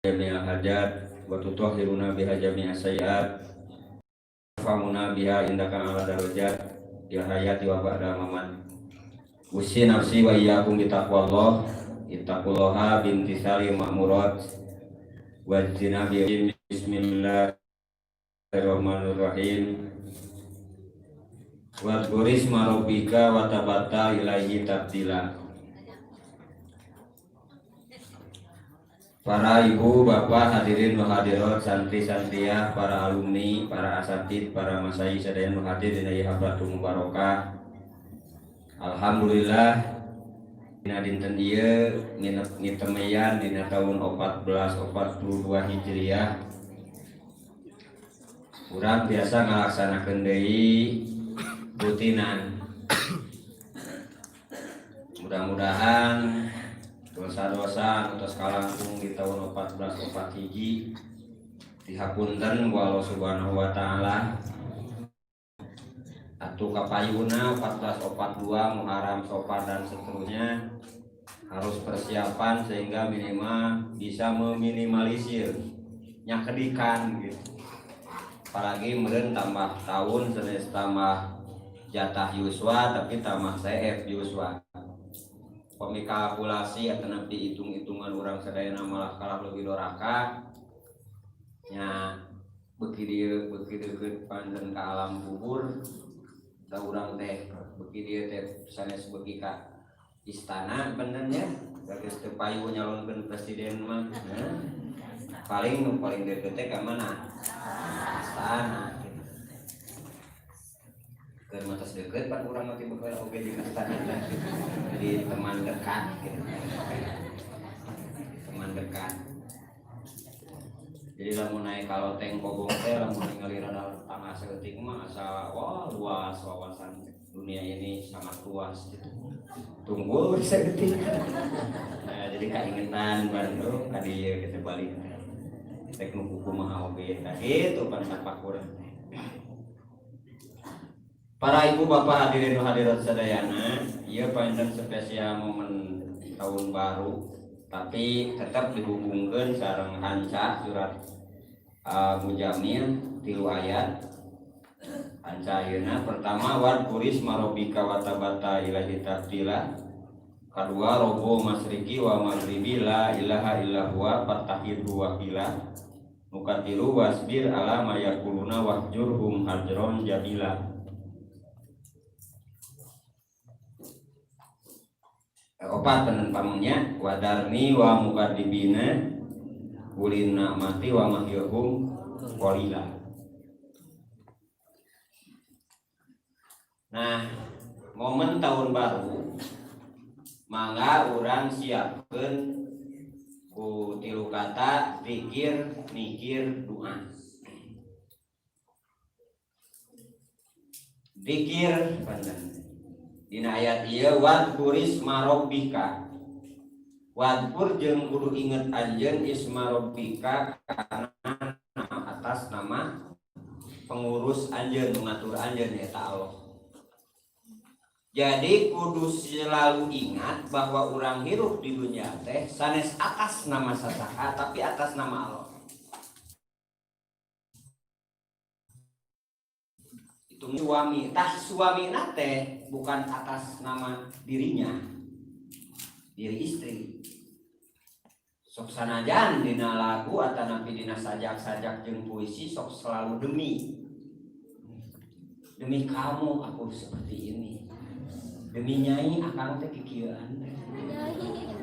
jami'al hajat wa tutahhiruna biha jami'as sayyi'at famuna biha indaka ala darajat ya hayati wa ba'da mamat. Usi nafsi wa iyyakum bi taqwallah ittaqullaha bintisari ma'murat wa jinabi. Bismillahirrahmanirrahim. Wa turis marobika wa tabatta ilaihi tabdila. Para ibu, bapak, hadirin muhadirat, santri-santriah, para alumni, para asatid, para masai sadayan muhadir dina habratul mubarakah. Alhamdulillah dina dinten ieu ngitemeyan dina tahun 1442 Hijriah. Urang biasa ngalaksanakeun deui rutinan. Mudah-mudahan dosa-dosa atas kalangkung di tahun 1441 dihapunten ku Allah Subhanahu wa taala. Atuh kapayuna 1442 Muharram, Safar dan seterusnya harus persiapan sehingga minimal bisa meminimalisir nyakedikan gitu. Apalagi meureun tambah tahun senes tambah jatah yuswa tapi tambah CF yuswa. Pemikalkulasi atau nanti hitung-hitungan orang sadayana malah kalah lebih doraka nya beki deukeut panjen ka alam kubur da urang teh beki dieu teh sanes beki ka istana benernya geus teu payu nyalonkeun presiden mah paling deukeut teh ka mana istana matas deket pan urang mati bakal oge di istana jadi teman dekat gitu. Teman dekat. Jadi lamun naik kalau teng kobong teh lamun ningali rada tangah saeutik mah asa wah luas wawasan dunia ini sangat luas gitu. Tunggu saeutik. Nah, jadi kaingetan Bandung ka dieu kita balik. Tek nu kuku mah oge tah kitu pan tapakur. Para ibu bapak hadirin hadirat sadayana, ieu panjang spesial momen tahun baru, tapi tetap dihubungkan sareng hanca surat Mujamil 3 ayat. Hanca ayeuna pertama wad kuris marobika wa tabata ilahi tabdila. Kedua robo masriki wa maghribi la ilaha illa huwa fattahidhu wakila. Mukatilu wasbir ala mayakuluna wahjurhum hajron jabila. Opat penempangnya wadarni wa mukadibina ulin nakmati wa mahyahum qalila. Nah, momen tahun baru mangga urang siapkeun ku 3 kata zikir, mikir, doa. Zikir panjang dina ayat ieu wadkur isma rabbika. Wadkur jeung kudu inget anjeun isma rabbika kana atas nama pengurus anjeun ngatur anjeun eta Allah. Jadi kudu selalu ingat bahwa urang hirup di dunia teh sanes atas nama sasaha tapi atas nama Allah. Suami, suami nate bukan atas nama dirinya, diri istri. Sok sanajan dina lagu atau napi dina sajak-sajak jeung puisi sok selalu demi kamu aku seperti ini, demi nyai akang teh kikieuan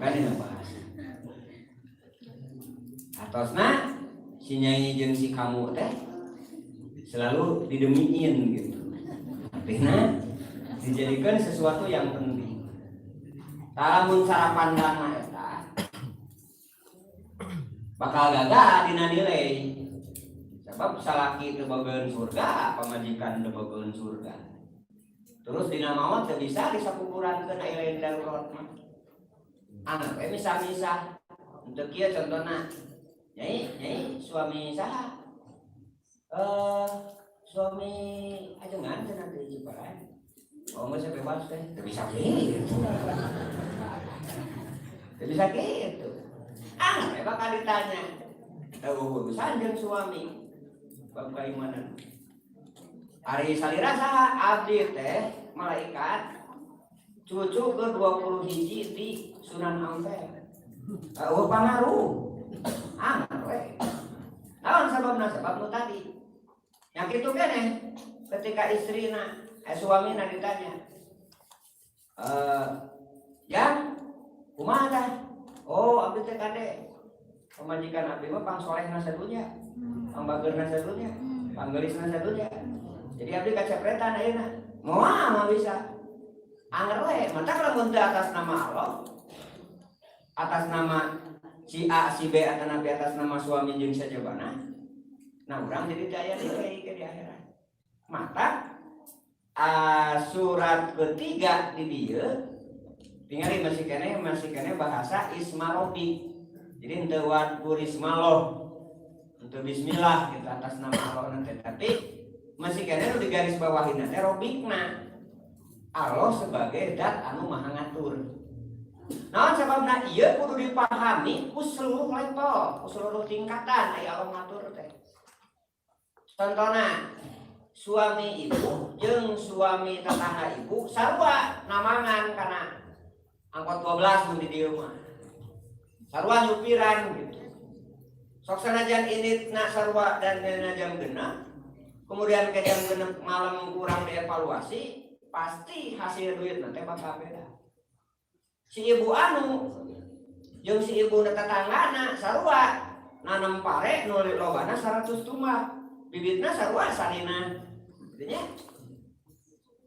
kan dina bahasa. Atosna si nyai jeung si kamu teh selalu didemiin gitu. Artinya dijadikan sesuatu yang penting. Lamun sarapan dana eta bakal gagal dina nilai. Sebab salaki teu bageun surga, pamajikan teu bageun surga. Terus dina maot teu bisa disakukurankeun aya lain darurat mah. Anak we misah-misah. Untuk kieu contohna. Nyai suami saha? Suami ajengan cenah di Ciparai. Oh, masih bebas teh. Teu bisa kitu. Teu bisa kitu. Bakal ditanya. urusan jeung suami bab keimanan. Ari salira saha abdi teh malaikat cucu ke 20 hiji di Sunan Ampel. Pangaruh. Aman we. Naon sababna? Sabab nu tadi. Yang kitu keneh ketika istrina suamina ditanya. Yang kumaha tah? Oh, abdi teh kade. Pamajikan abdi mah pangsolehna sadunya. Pambageurna sadunya, panggeulisna sadunya. Jadi abdi kacepretan ayeuna. Moal mah bisa. Anger we, mantap lamun teu atas nama Allah. Atas nama si A, si B, atau nabi atas nama suami jeung sajabana. Nah, urang jadi daya di akhirat. Mata surat ketiga di dieu tinggali masih kene bahasa isma robbi. Jadi henteu wadkur ismallah. Henteu bismillah gitu atas nama Allah nanti. Tapi masih kene di garis bawahin teh robbikna. Allah sebagai zat anu maha ngatur. Nah, sebabna ieu kudu dipahami ku seluruh level, ku seluruh tingkatan aya Allah ngatur teh. Contohna suami ibu jeung suami tetangga ibu sarua namangan kana angkot 12 mun di dieu mah. Sarua nyupiran gitu. Sok sanajan ini nak sarua dan dina jam genep, kemudian ke jam genep malam kurang dievaluasi, pasti hasil duit nanti bakal beda. Si ibu anu jeung si ibu tetanggana sarua nanam pare nu lobana 100 tumbak. Bibitna sarua salina. Artinya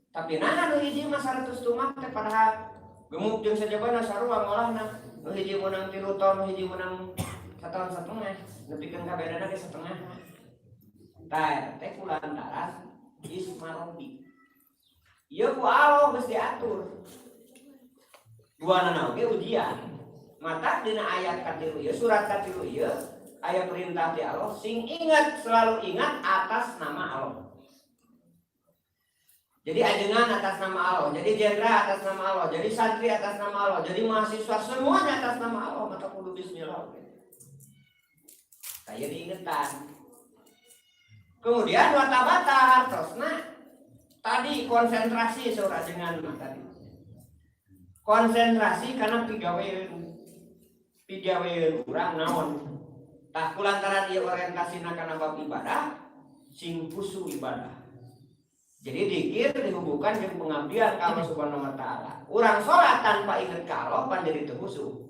tapi nah nu hiji mah 100 tumbak teh padahal gemuk jeung sajabana sarua ngolahna. Nu hiji meunang 3 ton, nu hiji meunang 1,5 tahun. Nepikeun kabedana ge setengah. Tah teh kulantaran isma robbi. Ieu ku Allah geus diatur. Duana oge ujian. Mata dina ayat katilu ieu surat katilu ieu aya perintah ti Allah sing ingat selalu ingat atas nama Allah. Jadi ajengan atas nama Allah, jadi jenderal atas nama Allah, jadi santri atas nama Allah, jadi mahasiswa semuanya atas nama Allah, maka kudu bismillah. Saya diingetan. Kemudian wata-wata hartosna tadi konsentrasi saudara dengan tadi. Konsentrasi karena pigaweun urang naon. Tah kulantaran ieu orientasina kana bab ibadah sing khusu ibadah. Jadi dikir dihubungkan dengan pengabdian ka Allah Subhanahu wa taala. Urang salat tanpa inget ka Allah pan jadi teu khusu.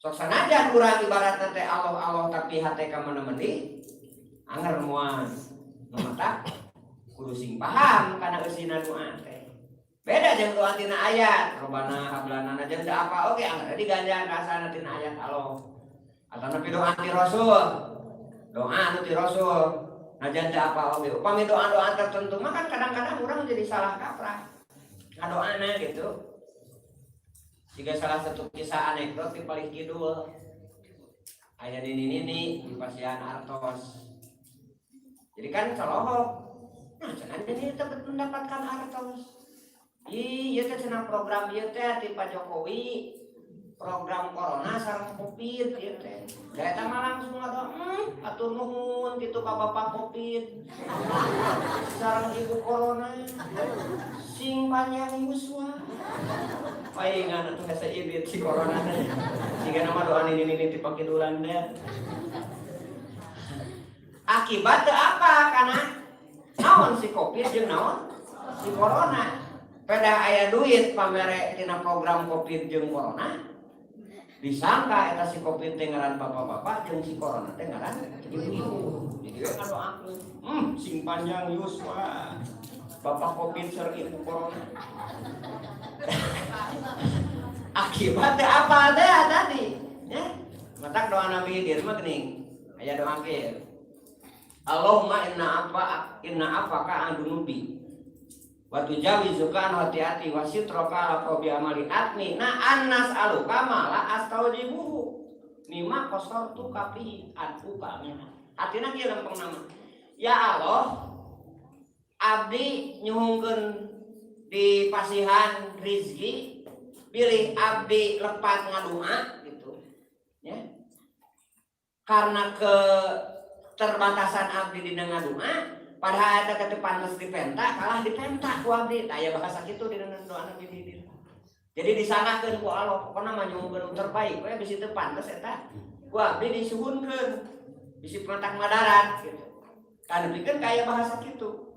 Sok sanajan urang ibaratna teh Allah tapi hate ka mana-mani anger moal. Mata kudu sing paham kana eusina doa teh. Beda jeung doa tina ayat, robana hablana jeung da apa oge anger diganjang rasana tina ayat Allah. Atau nabi doa ti Rasul. Doa anu ti Rasul. Najan da apa oge. Upami doa-doa tertentu mah kan kadang-kadang urang jadi salah kaprah. Ngadoana gitu. Jika salah satu kisah anekdot di paling kidul. Aya nini di Pasian Artos. Jadi kan salohok. Nah, cenah ini teh mendapatkan hartos. Ieu teh cenah program ieu teh ti Pak Jokowi. Program corona sareng Covid ieu teh. Da eta mah langsung ada atur nuhun kitu ka Bapak Covid. Sareng Ibu Corona. Sing panjang yuswa. Paingan atuh hese ibit si corona teh. Siga nama doa nini ti pakidulan teh. Akibat apa karena naon si Covid jeung naon si corona. Pada aya duit pamere tina program Covid jeung corona. Disangka eta si Covid teh ngaran bapak-bapak jeung si corona teh ngaran ibu-ibu. Jadi we ngadoakeun, sing panjang yuswa. Bapak Covid sareng ibu corona. Akibatnya apa teh tadi? Ya. Matak doa Nabi Khidir mah geuning. Aya doa kieu. Allahumma inna afaka an dunubi wa tujawizuka an hati-hati wa sitroka la bi amali atni na annas aluka mala astaujibuhu mimma qasortu kafi atu kamina. Artina kieu lempeng nama. Ya Allah, abdi nyuhungkeun di pasihan rizki, pilih abdi lepat ngadua gitu. Ya. karena keterbatasan abdi dina ngadua padahal eta teh pantes dipenta kalah dipenta ku abdi aya bahasa kitu dina doa Nabi Khidir. Jadi disalahkeun ku Allah pokona mah nyuhunkeun terbaik we bisi teu pantes eta ku abdi disuhunkeun bisi petak madarat gitu. Kan pikeun kaya bahasa kitu.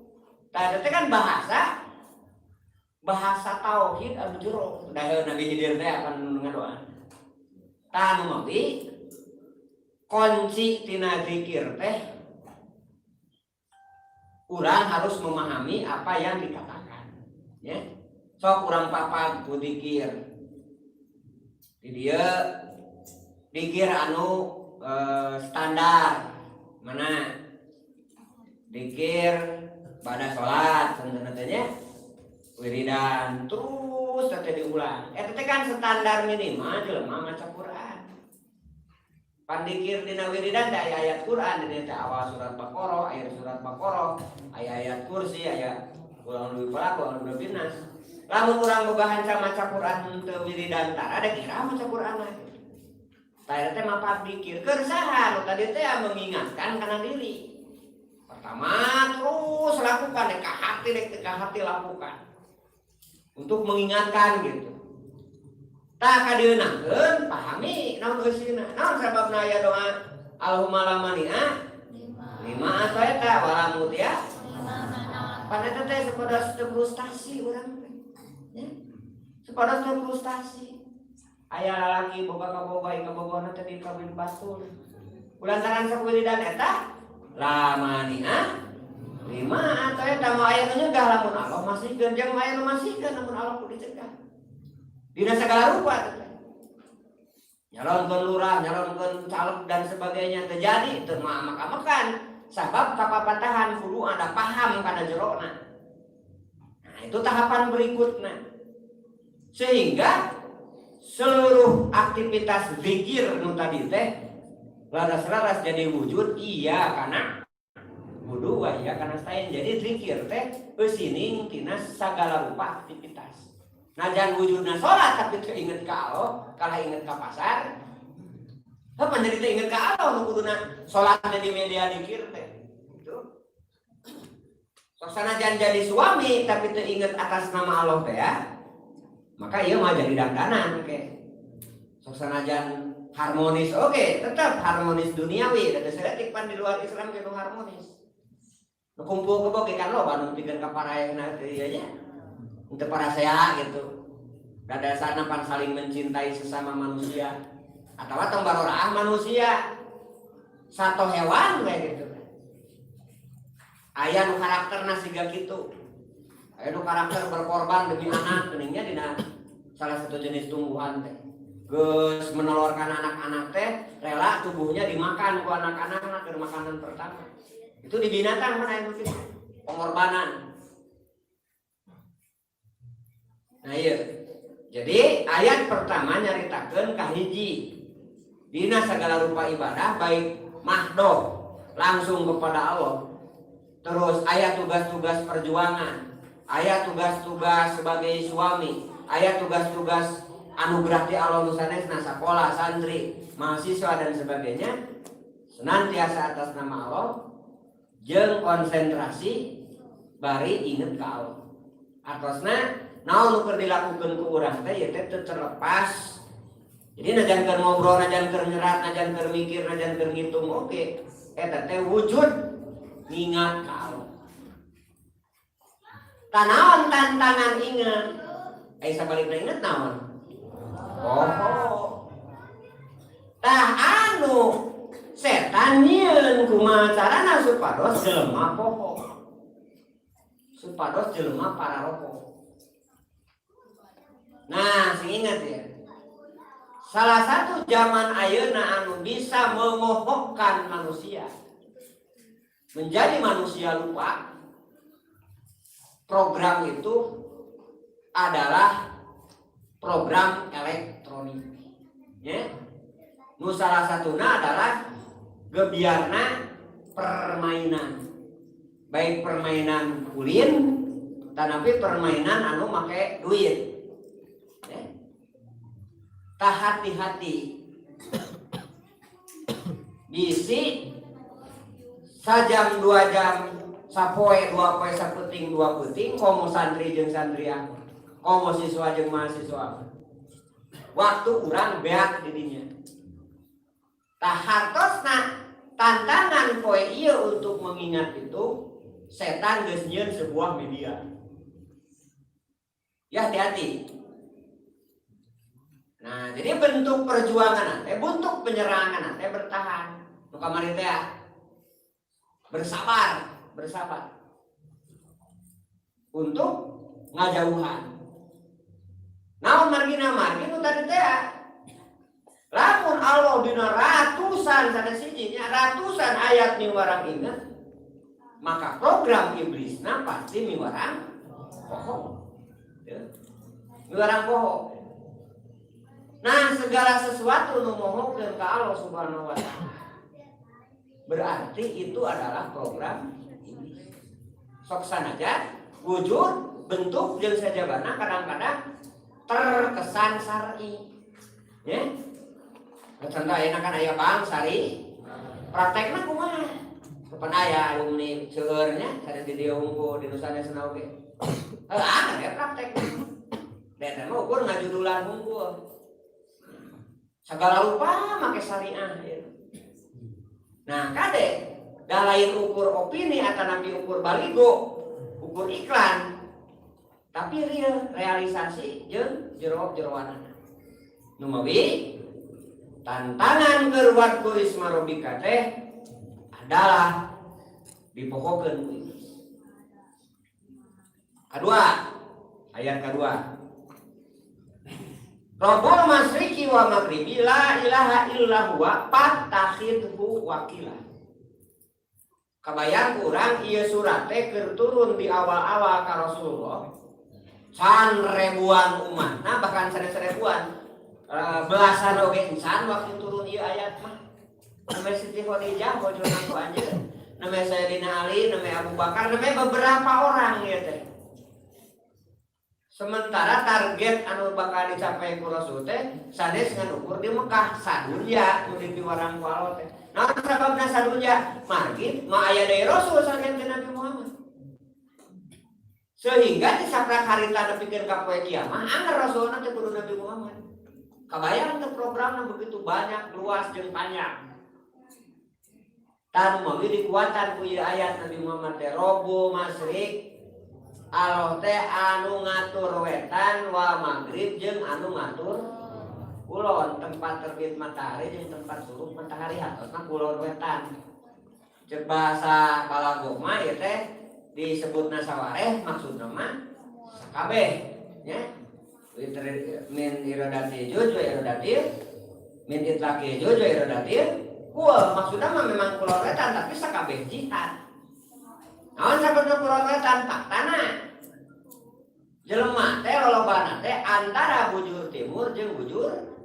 Tah teh kan bahasa tauhid anu jero daheun Nabi Khidir teh akan ngadoa. Tah nu mawi kunci tina zikir teh urang harus memahami apa yang dikatakan ya. Sok urang papat ku zikir di dieu zikir anu standar mana zikir pada salat sebenarnya teh wiridan terus teh diulang eta teh kan standar minimal jelema maca Quran. Pandikir dina wiridan teh ayat Quran dina teh awal surat Baqarah, akhir surat Baqarah, ayat kursi, ayat qul a'udzu birabbil falaq, qul a'udzu birabbin nas. Lamun urang boga hanca maca Quran teu wiridan tara ada kira maca Quran lagi. Tah teh mah pikir keur saha nu tadi teh mengingatkan kana diri. Pertama terus lakukan ka hati lakukan. Untuk mengingatkan gitu. Tah kadieunangkeun pahami naon eusina. Naon sababna aya doa Allahumma la mani'a lima ataita wala mutia. Paneta teh sapodos teu frustasi urang teh. Ya. Sapodos teu frustasi. Aya lalaki boga kaboga kabogona teh dikawin batur. Kulantaran sakulidan eta la mani'a lima ataita mah aya nu nyegah lamun Allah masihkeun jeung aya nu masihkeun lamun Allah kudu dicegah. Dina segala rupa nyalonkeun lurah, nyalonkeun caleg dan sebagainya terjadi teu makan sabab kapapatahan kudu ada paham kana jerona. Nah, itu tahapan berikutnya. Sehingga seluruh aktivitas zikir nu tadi teh laras-laras jadi wujud iya kana wudu wa iya kana stain. Jadi zikir teh eusining tina sagala rupa aktivitas. Najan wujudna sholat tapi teu inget ka Allah, kalah inget ka pasar. Apa jadi teu inget ka Allah nu kuduna sholatna di media zikir teh. Gitu. Sok sanajan jadi suami tapi teu inget atas nama Allah teh ya. Maka ieu mah jadi dandanan ke. Sok sanajan harmonis oke, tetap harmonis duniawi da seretik pan di luar Islam kitu harmonis. Nu kumpul keboge kan loba nu pikeun ka paraeuna teh ieu nya. Untuk para saya gitu, dada sana pan saling mencintai sesama manusia, atau tong baroraah manusia, satu hewan kayak gitu. Aya nu karakterna siga kitu, aya nu karakter berkorban demi anak, geningnya dina salah satu jenis tumbuhan teh. Geus menelurkan anak-anak teh, rela tubuhnya dimakan ku anak-anak keur makanan pertama. Itu di binatang mana yang begitu, pengorbanan. Nah iya, jadi ayat pertama nyaritakeun kahiji dina segala rupa ibadah baik mahdoh langsung kepada Allah. Terus ayat tugas-tugas perjuangan, ayat tugas-tugas sebagai suami, ayat tugas-tugas anugerah di Allah nu sanesna sakola, santri, mahasiswa dan sebagainya senantiasa atas nama Allah jeung konsentrasi bari inget ka Allah. Atosna naon nu keur dilakukeun ku urang teh ieu teh teu terlepas. Jadi najan keur ngobrol, najan keur nyerat, najan keur mikir, najan keur ngitung oke. Eta teh wujud ngingat ka Allah. Tanaon tantangan ingat. Sabalikna ingat naon? Oh. Tah anu setan nyieun kumaha carana supados jelema poho. Supados jelema pararoko. Nah, sing ingat ya. Salah satu zaman ayeuna anu bisa memohokkan manusia menjadi manusia lupa. Program itu adalah program elektronik. Ya. Nu salah satuna adalah gebiarna permainan. Baik permainan ulin tanapi permainan anu make duit. Tak hati-hati isi sajam 2 jam sapoe 2 poe saputing 2 puting komo santri jeung santriah komo siswa jeung mahasiswa waktu urang beak di dinya tah hartosna tantangan poe ieu untuk mengingat itu setan geus nyieun sebuah media ya hati-hati. Nah, jadi bentuk perjuangan teh, bentuk penyerangan teh bertahan. Nu kamari teh bersabar untuk ngajauhan. Naon margina nu tadi teh lamun Allah dina ratusan sana sijinya ratusan ayat miwarang ingat maka program iblisna pasti miwarang bohong. Miwarang bohong. Nah segala sesuatu nu mohokeun ka Allah Subhanahu wa taala berarti itu adalah program iblis. Sok sanaja wujud bentuk jeung sajabana kadang-kadang terkesan syar'i. Ya. Contoh ayeuna kan aya bang sari praktekna kumaha? Kapan aya alumni seueur nya sare di dieu unggul di nusana senau ge. Ada ya praktekna. Dan mah ukur ngajudulan unggul. Segala rupa make syariah ya. Nah kade da lain ukur opini atau nabi ukur baligo ukur iklan tapi real realisasi jeung jero-jeroanana nu mawi tantangan keur waktu isma robika teh adalah dipokokeun ku iblis. Kedua ayat kedua Rabbul masyriqi wa maghribi la ilaha illa huwa fattakhidhu wakila. Kabayang urang ieu surat teh keur turun di awal-awal ka Rasulullah. Can ribuan umatna bahkan seribuan belasan oge insan waktu turun ieu ayat mah. Namanya Siti Khadijah bojona ku anjeun. Namanya Sayyidina Ali, namanya Abu Bakar, namanya beberapa orang ieu teh. Sementara target anu bakal dicapai ku Rasul teh sanes ngan ukur di Mekah sadunya nu dipiwarang ku Allah teh. Naon sababna sadunya? Margi ma aya deui Rasul saking Nabi Muhammad. Sehingga di saprak harita nepikeun ka poe kiamah anggar Rasulna teh kudu Nabi Muhammad. Kabayang teh programna begitu banyak, luas jeung panjang. Tan mawi dikuatan ku ieu ayat Nabi Muhammad teh Rabbul masyriq Allah teh anu ngatur wetan wa maghrib jeung anu ngatur kulon tempat terbit matahari jeung tempat surup matahari hatosna kulon wetan. Ceuk bahasa Balagh mah ieu teh disebutna sawareh maksudna mah sakabeh nya. Min iradati juj wa iradati min itlaqi juj wa iradati kul maksudna mah memang kulon wetan tapi sakabeh jihad. Naon sababna kulon wetan faktana jelema teh lolobana teh antara bujur timur jeung bujur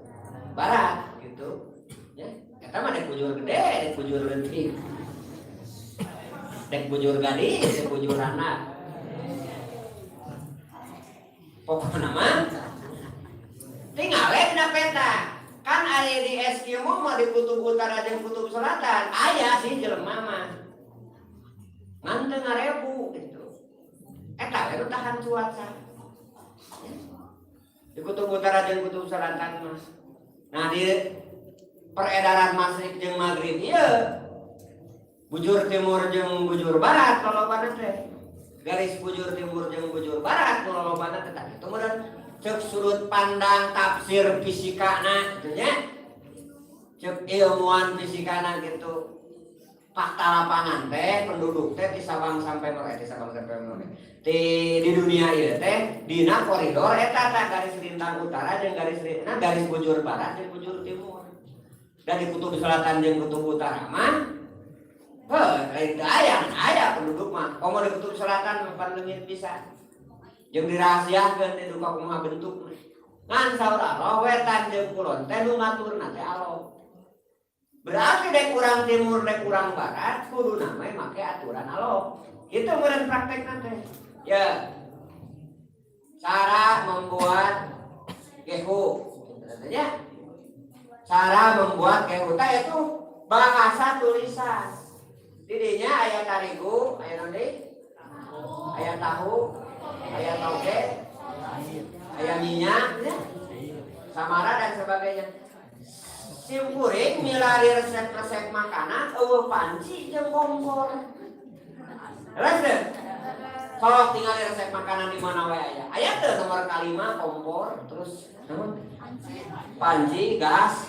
barat gitu ya. Eta mah dek bujur gede, dek bujur leutik. Dek bujur gadis, dek bujur anak. Pokokna mah tinggal we dina peta. Kan aya di Eskimo mah di kutub utara jeung kutub selatan aya sih jelema mah. Ngan teu ngarebu gitu. Eta we tahan cuaca. Di kutub utara jeung kutub selatan mas. Nah di peredaran masyrik jeung maghrib ieu bujur timur jeung bujur barat lolobana teh. Garis bujur timur jeung bujur barat lolobana teh tah kitu meureun ceuk sudut pandang tafsir fisikana kitu nya. Ceuk ilmuwan fisikana gitu. Fakta lapangan teh penduduk teh di Sabang sampai Merauke di dunia ieu teh dina koridor eta tah garis lintang utara jeung garis bujur barat jeung bujur timur. Dan di kutub selatan jeung kutub utara mah lain aya penduduk mah. Komo di kutub selatan mah leungit bisa. Jeung dirahasiakeun teh duka kumaha bentukna. Ngan saur Allah wetan jeung kulon teh nu ngaturna teh Allah. Berarti dek kurang timur, dek kurang barat, kudu namanya make aturan Allah. Itu meureun praktek nanti. Ya, cara membuat gehu, katanya. Cara membuat gehu itu bahasa tulisan. Didinya aya tarigu, aya nanti, aya tahu, aya toge, aya minyak, ya. Samara dan sebagainya. Simpuring milari resep-resep makanan, panci jeung kompor. Terus deh, kalau tinggal resep makanan di mana wae aya. Aya teh nomor kalima kompor, terus panci, gas,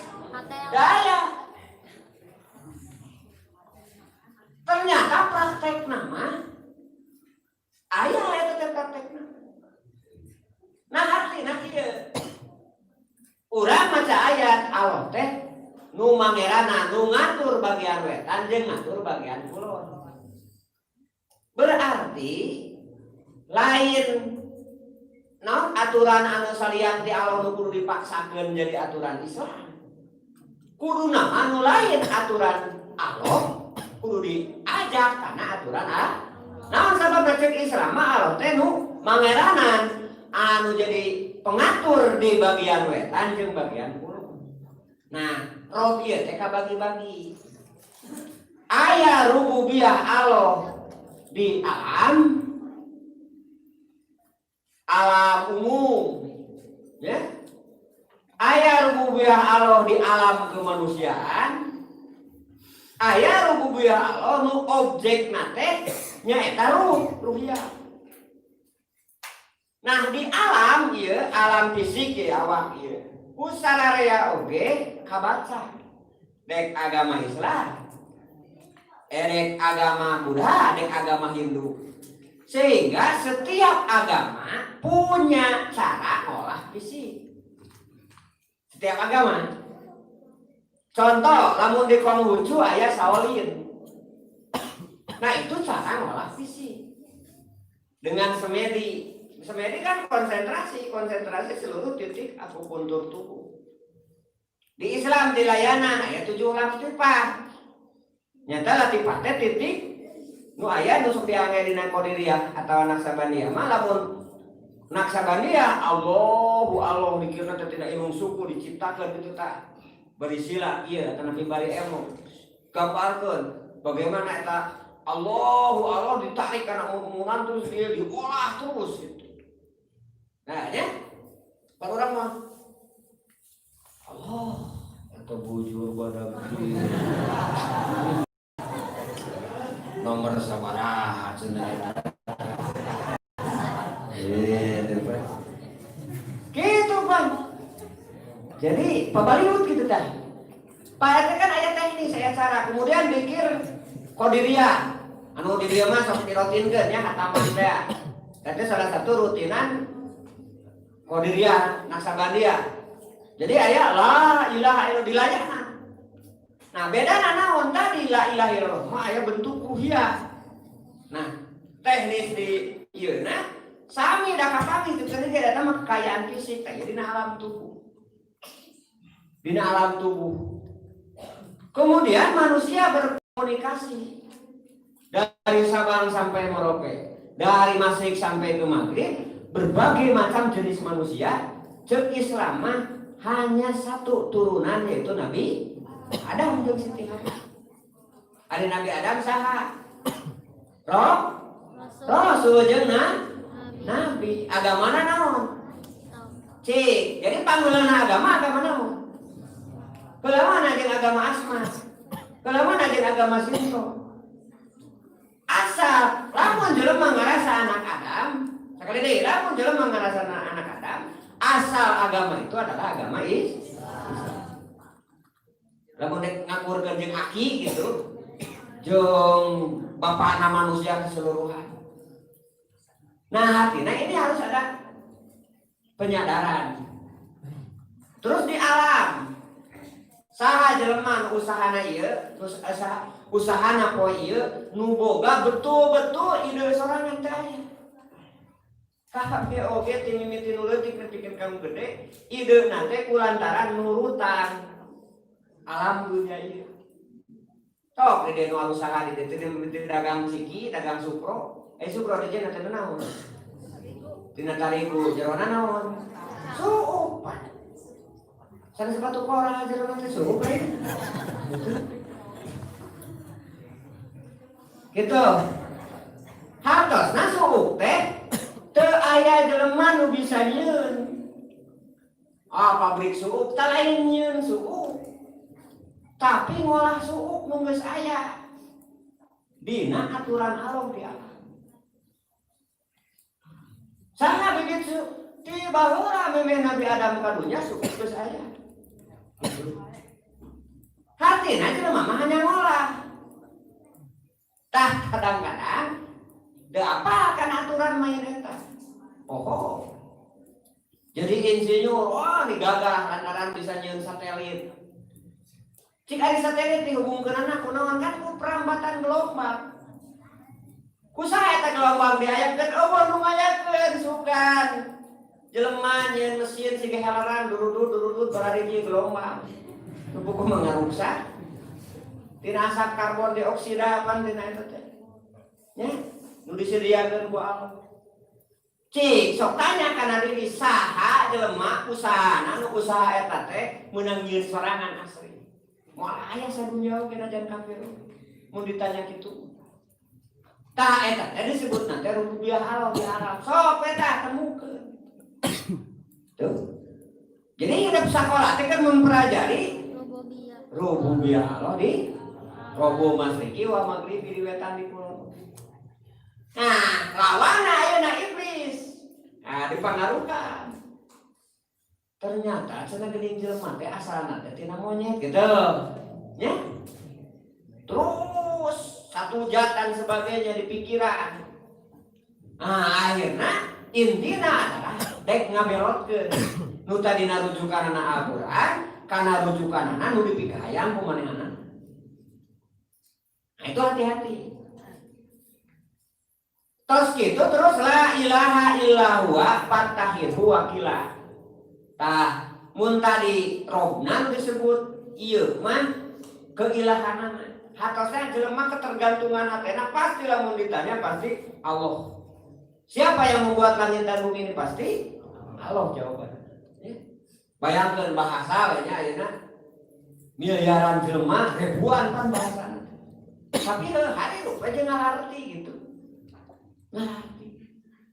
daya. Ternyata praktek nama ayah itu praktek nama. Nah artinya kieu. Urang maca ayat Allah teh nu mangerana nu ngatur bagian wetan jeung ngatur bagian kulon. Berarti lain naon aturan anu salian ti Allah nu kudu dipaksakeun jadi aturan Islam. Kuduna anu lain aturan Allah kudu diajak karena aturan naon sabab cek Islam Allah teh nu mangeranan anu jadi pengatur di bagian wetan jeung bagian kulon. Nah, roh ieu teh kabagi-bagi. Aya rububiyah Allah di alam umum, ya. Aya rububiyah Allah di alam kemanusiaan. Aya rububiyah Allah nu objekna teh nyaeta ruhiyah. Nah di alam ieu, alam fisik ieu awak ieu. Ku sararea oge kabaca. Dek agama Islam, dek agama Buddha, dek agama Hindu. Sehingga setiap agama punya cara ngolah fisik. Setiap agama. Contoh, lamun di Konghucu aya Shaolin. Nah itu cara ngolah fisik. Dengan semedi. Semedi kan konsentrasi seluruh titik akupuntur tubuh. Di Islam di layanan aya 7 latifah. Nyata latifah teh titik nu aya nu sok diangge dina Qadiriyah atawa Naqsabandiyah. Mah lamun Naqsabandiyah Allah mikirna teh tina ilmu suku diciptakeun kitu tah. Berisila ieu tanapi bari ilmu. Gambarkeun bagaimana eta Allah ditarik kana umuman terus dia diolah terus gitu. Nah, ya. Pak urang mah Allah atau bujur badak nomor sabaraha cenah eta. Gitu, Bang. Jadi, pabaliut gitu tah. Pak eta kan aya teknis, aya cara. Kemudian pikir Qadiriyah. Anu di dieu mah sok dirutinkeun nya hataman teh. Eta salah satu rutinan Qadiriyah, Naqsabandiyah. Jadi aya la ilaha illallah dilayana. Nah, bedana naon tadi la ilaha illallah mah aya bentuk ruhiyah. Nah, teknis di ieu na sami da kapami teu tadi eta mah kekayaan fisik teh dina alam tubuh. Dina alam tubuh. Kemudian manusia berkomunikasi dari Sabang sampai Merauke, dari Masyrik sampai ke Maghrib. Berbagai macam jenis manusia. Cek Islam mah hanya satu turunan yaitu Nabi Adam jeung Siti Hawa. Ari Nabi Adam saha? Rasul jeung Nabi. Agamana naon? Cik. Jadi panggeulana agama naon? Kelawana jeung agama Asma. Kelawana jeung agama Sinto. Asal lamun jelema ngarasa anak Adam, sekali deui lamun jelema ngarasa anak Adam, asal agama itu adalah agama Islam. Lamun ngakurkeun jeung aki gitu, jeung bapana manusia keseluruhan. Nah, artinya ini harus ada penyadaran. Terus di alam saha jelema usahana ieu, terus usahana poe ieu nu boga betul-betul ide sorangan teh aya. Kabeh oge ti mimiti nu leutik nepikeun kamu gede, ide na teh kulantaran nurutan alam dunia ieu. Tok di nu usaha di dieu dagang siki, dagang sukro. Sukro teh cenah teh naon? Tina tarigu jerona naon? Suupan. Sana sepatu kora jerona teh suup. gitu. Hartosna suuk teh teu aya jelema nu bisa nyieun. Pabrik suuk teh lain nyieun suuk. Tapi ngolah suuk nu geus aya dina aturan Allah di alam. Sangat begitu ti baheula memeh Nabi Adam kadunya suuk geus aya. Hatina jelema mah hanya ngolah. Tah kadang-kadang teu apa kan aturan main eta. Jadi insinyur, digagah lantaran bisa nyieun satelit. Cik ari satelit dihubungkeunana kunaon kan ku perambatan gelombang. Kusaha eta gelombang diayakeun eueuh nu ngayakeun sugan. Jelema nyieun mesin siga helaran durudut barariji gelombang. Nu buku mangaruksa. Tina asap karbon dioksida pan dina eta teh. Nya, nu disediakeun ku Allah. Cik sok tanya kana diri saha jelema usahana nu usaha eta teh meunang nyieun sorangan asli. Moal aya sadunya oge najan kafir. Mun ditanya kitu. Tah eta teh disebutna teh rububiyah Allah di alam. Sok eta temukeun. Tuh. Jadi hidup sekolah teh kan mempelajari rububiyah Allah di robo masriki wa maghribi di wetan di kulon. Nah, lawanna ayeuna iblis. Dipangarukan. Ternyata cenah geuning jelema teh asalna teh tina monyet gitu. Ya. Terus satu jatan sebagainya di pikiran. Nah, akhirnya intina adalah dek ngabelotkeun. Nu tadina rujukanna Al-Qur'an kana rujukanna nu dipikahayang ku manehna. Nah, itu hati-hati. Terus gitu terus la ilaha illallah fatahihu wakilah. Tah mun tadi robna disebut ieu mah keilahanana. Hatosna jelema ketergantungan hatena pasti lamun ditanya pasti Allah. Siapa yang membuat langit dan bumi ini pasti Allah jawabannya. Ya. Bayangkeun bahasa we nya ayeuna miliaran jelema ribuan kan bahasana. Tapi hari rupa aja ngarti gitu. Ngarti.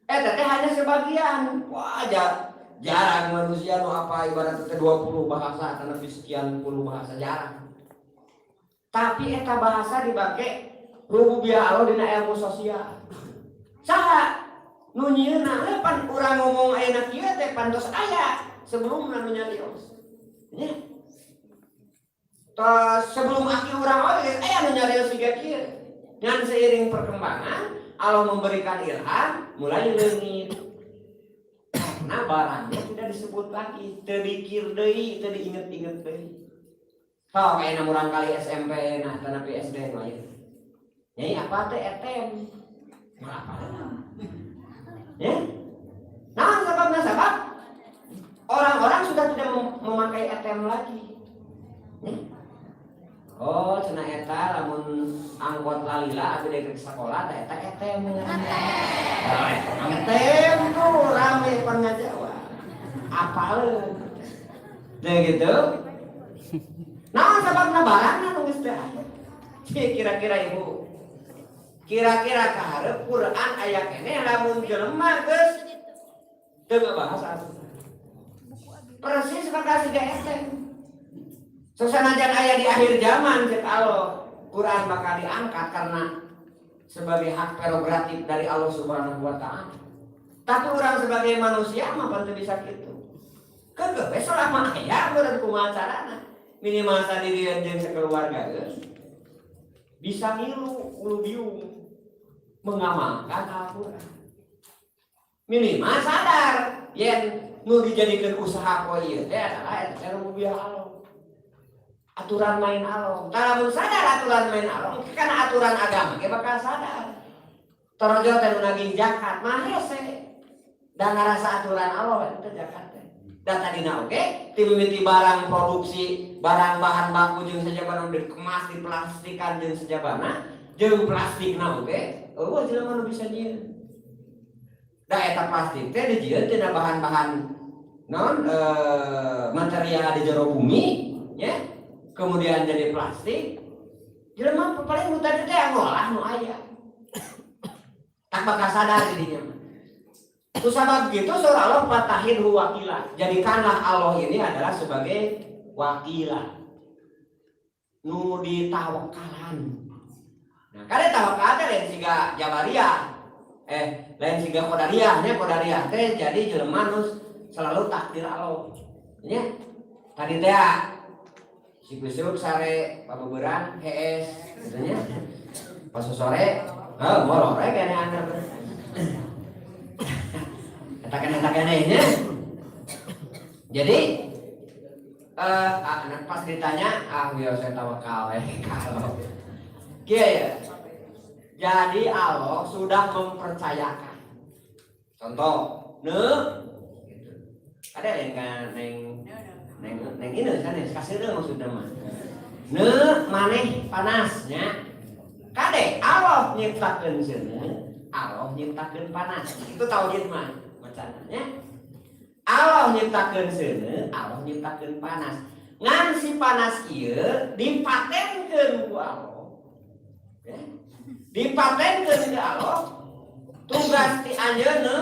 Teh hanya sebagian. Wah, jarang manusia nu apa ibarat teh 20 bahasa kana sekian puluh bahasa jarang. Tapi eta bahasa dibake rububiyah Allah dina ilmu sosial. Saha nu nyieunna pan urang ngomong ayeuna kieu teh pantos aya sebelum nu nyarios. Nya. Terus sebelum akhir urang oge aya nu nyarios siga kieu. Dengan seiring perkembangan Allah memberikan ilham mulai leungit. Nah barangnya tidak disebut lagi, teu dikir deui, teu diinget-inget deui. Kalau kayak urang kali SMP nah tanah PSD mah ya. Nyai apa teh ATM? Apa? Ya? Nah sebab orang-orang sudah tidak memakai ATM lagi. Ya? Oh, cenah eta lamun angkot lalila abi dek sekolah teh eta ATM nya. ATM tuh rame pan ngajawab. Apaleun. Teh gitu. Nah, sababna barangna nu geus teu aya. Kira-kira ibu. Kira-kira kaharep Quran aya keneh lamun jelema geus teu ngabahas atuh. Persis bakal siga ATM. Sesanajan aya di akhir zaman cek Allah, Quran bakal diangkat karena sebagai hak prerogatif dari Allah Subhanahu wa taala. Tapi orang sebagai manusia mah panteu bisa kitu. Kegeus selama aya urang kumaha carana. Minimal sadirian jeung sakeluarga geus bisa ngilu ulubiung mengamalkan Al-Qur'an. Minimal sadar yen nu dijadikeun usaha poe ieu teh adalah rububiyah Allah. Aturan main Allah. Kalau sadar aturan main Allah, karena aturan agama ge bakal sadar. Torojo teh nagih zakat mah hese. Dan ngarasa aturan Allah itu zakat teh. Dan tadina oge, timimiti barang produksi, barang bahan baku jeung sajabana dikemas diplastikan jeung sajabana, jeung plastikna oge, eueuh jelema nu bisa nyieun. Da eta plastik teh dijieun tina bahan-bahan naon material di jero bumi, ya. Kemudian jadi plastik. Jelema paling nu tadi teh ngolah nu aya. bakal sadar dirinya. Itu sabab gitu surah Allah fatahin wakilah. Jadikanlah Allah ini adalah sebagai wakilah. Nu ditawakalan. Nah, kada tawakal lain siga Jabariyah. Lain siga Qadariyah, nya Qadariyah teh jadi jelema nu selalu takdir Allah. Nya tadi teh si besok sare pabeberan hees gitu nya. Pas sore, molore kene anak. Kata-kata ini. Jadi pas ditanya, biasa tawakal kalau kia ya. Jadi Allah sudah mempercayakan. Contoh, gitu. Ada yang neng ini kan kasih maksudnya mah. Maneh panasnya. Kade Allah nyiptakeun seuneu, Allah nyiptakeun panas. Itu tauhid mah macananya. Allah nyiptakeun seuneu, Allah nyiptakeun panas. Ngan si panas ieu dipatenkeun ku Allah. Ya. Dipatenkeun ku Allah. Tugas ti anjeunna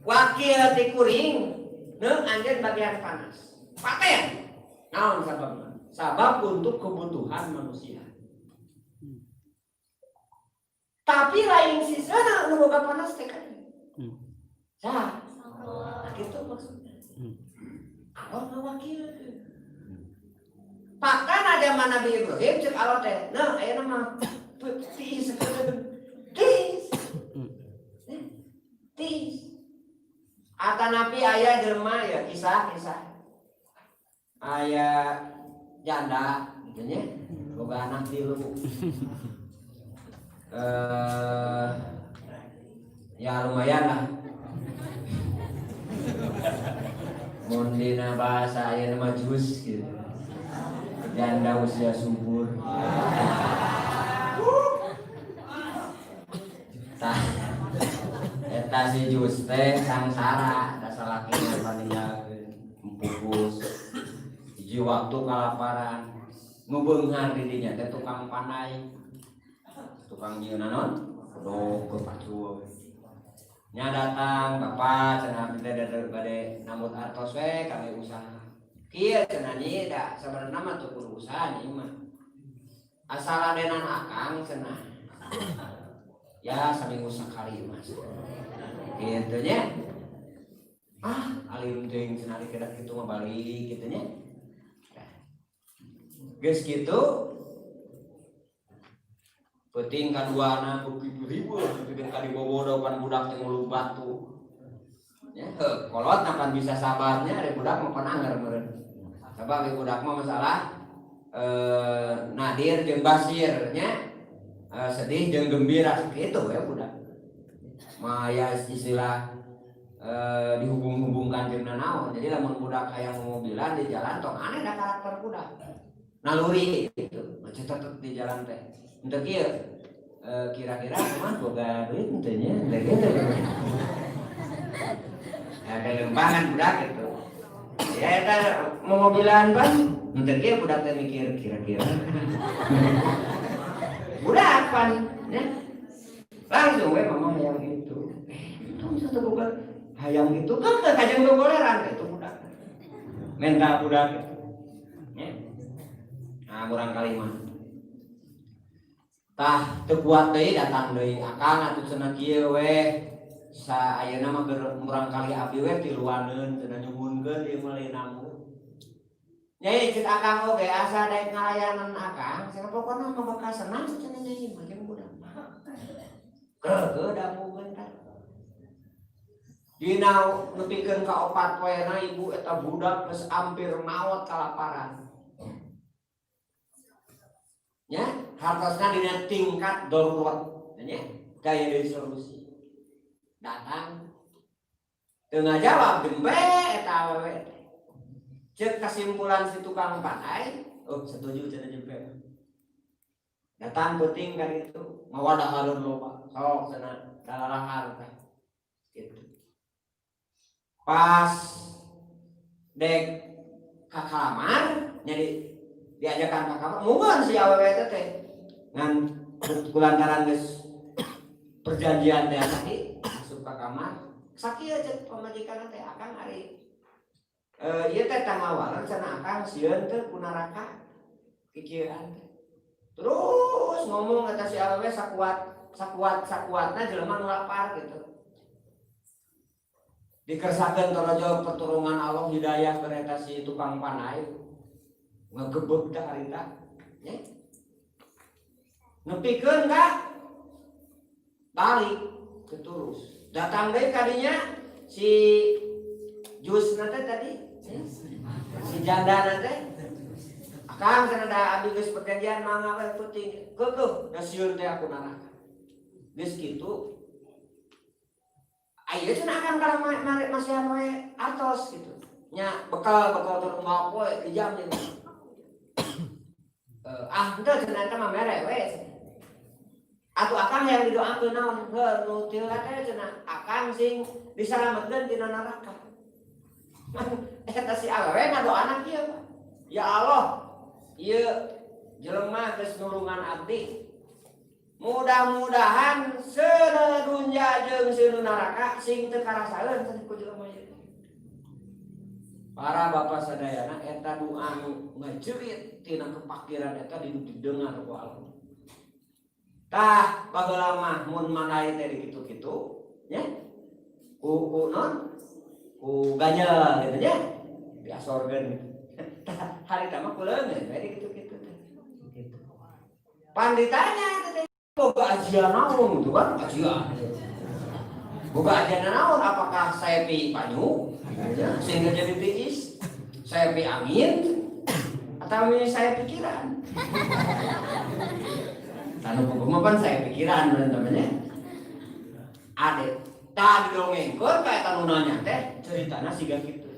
wakil ti kuring, anjeun bagian panas. Paten. Naon sababna? Sabab untuk kebutuhan manusia. Tapi lain sisana nu boga panas teh kan. Nah, gitu maksudnya. Allah ngawakilkeun. Bahkan ada mana Nabi Ibrahim cek Allah teh, nah aya mah tis. Tis. Ata nabi aya jelema ya kisah. Aya janda gitu nya. Boga anak 3. Ya lumayan lah. Mun dina bahasa aya majus gitu. Janda usia subur. Tah eta si Jus teh sangsara, da salaki paninggalkeun empupus. Hiji waktu kalaparan, nu beunghar di dinya teh tukang pandai. Tukang nyieun naon? Kodok ke pacul. Nya datang bapak cenah teh bade namut artos we kami usaha. Kieu cenah nyi da sabarna mah teu kudu usaha nyi mah. Asal adenan akang cenah. Ya saminggu sakali mas. Kitu nya. Alim teuing cenah dikedak kitu mah balik kitu nya. Geus kitu penting kaduana ribu bikin kali bobodo pan budak teh ngulu batu. Ya, kolot napan bisa sabarnya ada budak mah pan anggar meureun. Sabab budak mah masalah nadir jeung basir nya. Sedih jeung gembira kitu ya budak. Maya istilah dihubung-hubungkan jeung nanaon. Jadi lamun budak hayang mobilan di jalan tong aneh da karakter budak. Naluri gitu, macet di jalan teh. Untuk kira-kira mah boga duit teh nya gitu. Ada lembangan budak itu. Ya eta mau mobilan ban, untuk budak teh mikir kira-kira. Budak pan, ya. Langsung we mama hayang itu. Itu satu boga hayang itu kan kajeng gogoleran itu budak. Mental budak itu. Ya. Nah, kurang kalimat. Tah teu kuat deui datang deui akang atuh cenah kieu we sa ayeuna mah murang kali abdi we tiluaneun cenah nyuhunkeun ieu mah lain namu. Nyai cek akang oge asa daek ngalayanan akang cenah pokona mah bakal senang cenah nyai mah jeung budak. Keugeuh damugeun tah. Dina nepikeun ka 4 poena ibu eta budak geus ampir maot kalaparan. Ya, hartosna dina tingkat darurat nya gaya deui solusi. Datang teu ngajawab dembe eta awewe. Ceuk kesimpulan si tukang pandai, setuju cenah jempe. Datang penting kan itu, ngawadahareun loba. Sok cenah dalarahan teh. Gitu. Pas dek ka kamar jadi diajakan ka kamar, mungkin si awewe teh ngan kulantaran geus perjanjian teh tadi masuk ke kamar sakieu cek pamajikan teh akang ari ieu teh tamawalan cenah akang sieun teh ku neraka kikieuan teh terus ngomong kata si awewe sakuatna jelema nu lapar gitu dikersakeun torojo pertulungan Allah hidayah bereta si tukang panai ngegebeg dah harita nya nepikeun ka balik keturus datang deui kadinya si jus teh tadi si janda teh akang cenah da abdi geus perjanjian mangga we penting keukeun da sieun teh aku neraka geus kitu ayeuna cenah akang kana masihan we artos gitu nya bekal terus ngapoe di jam jadi henteu cenah eta mah mere we atuh akang yang didoakeun naon heuh nu teu teh cenah akang sing disalametkeun tina neraka eta si awewe ngadoana kieu ya Allah ieu jelema geus nulungan abdi mudah-mudahan seuneu dunya jeung seuneu neraka sing teu karasaeun teh ku jelema ieu para bapak sadayana eta nu anu ngajeurit tina kepakiran eta didengar ku Allah tah baheula mah mun manai teh dikitu-kitu nya ku non ku ganjel gitu nya diasorkeun harita mah kuleungeun we dikitu-kitu teh kitu pan ditanya teh boga ajian naon gitu kan ajian boga ajian naon apakah saya pi panyu sehingga jadi tiis saya pi angin atau ini saya pikiran tanu pokoknya kan saya pikiran teman-temannya ade tadi dongengkeun kayak tanu nanya teh ceritana siga kitu